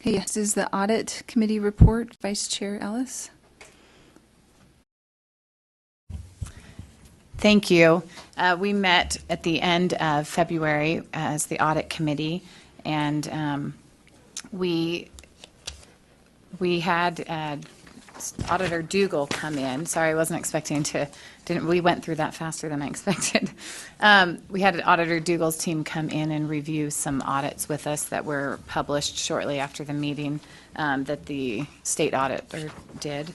Okay, this is the Audit Committee report. Vice Chair Ellis. Thank you. We met at the end of February as the Audit Committee, and we had Auditor Dougal come in. Sorry, I wasn't expecting to. We went through that faster than I expected. We had Auditor Dougal's team come in and review some audits with us that were published shortly after the meeting that the state auditor did.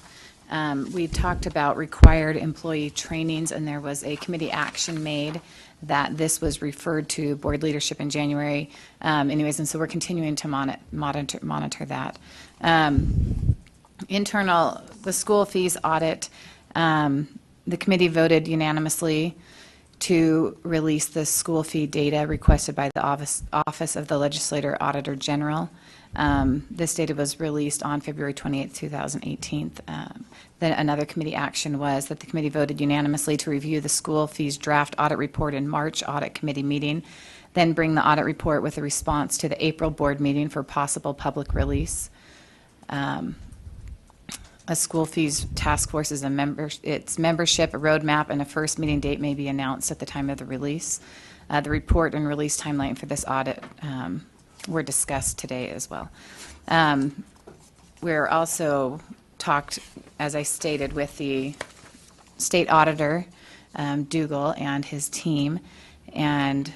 We talked about required employee trainings, and there was a committee action made that this was referred to board leadership in January. Anyways, and so we're continuing to monitor that. The school fees audit, the committee voted unanimously to release the school fee data requested by the Office of the Legislator Auditor General. This data was released on February 28, 2018. Then another committee action was that the committee voted unanimously to review the school fees draft audit report in March audit committee meeting, then bring the audit report with a response to the April board meeting for possible public release. A school fees task force is its membership, a roadmap, and a first meeting date may be announced at the time of the release. The report and release timeline for this audit were discussed today as well. We're also talked, as I stated, with the state auditor, Dougal, and his team, and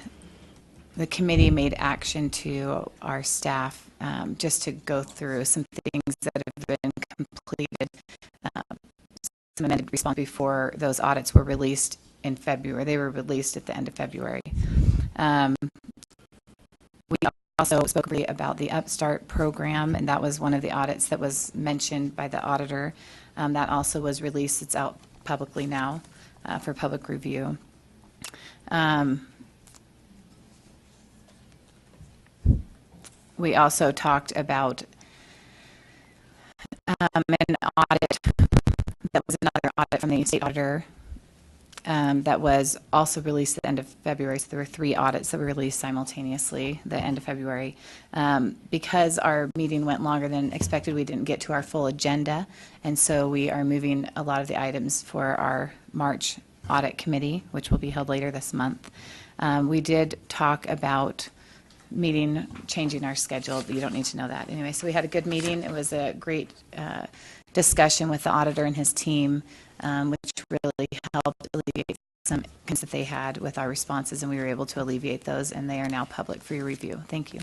the committee made action to our staff just to go through some things that have been completed, some amended response before those audits were released in February. They were released at the end of February. We also spoke briefly about the Upstart program, and that was one of the audits that was mentioned by the auditor. That also was released. It's out publicly now for public review. We also talked about an audit that was another audit from the state auditor that was also released at the end of February. So there were 3 audits that were released simultaneously the end of February. Because our meeting went longer than expected, we didn't get to our full agenda, and so we are moving a lot of the items for our March audit committee, which will be held later this month. We did talk about changing our schedule, but you don't need to know that. Anyway, so we had a good meeting. It was a great discussion with the auditor and his team, which really helped alleviate some concerns that they had with our responses, and we were able to alleviate those, and they are now public for your review. Thank you.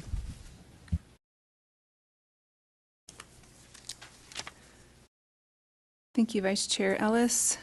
Thank you, Vice Chair Ellis.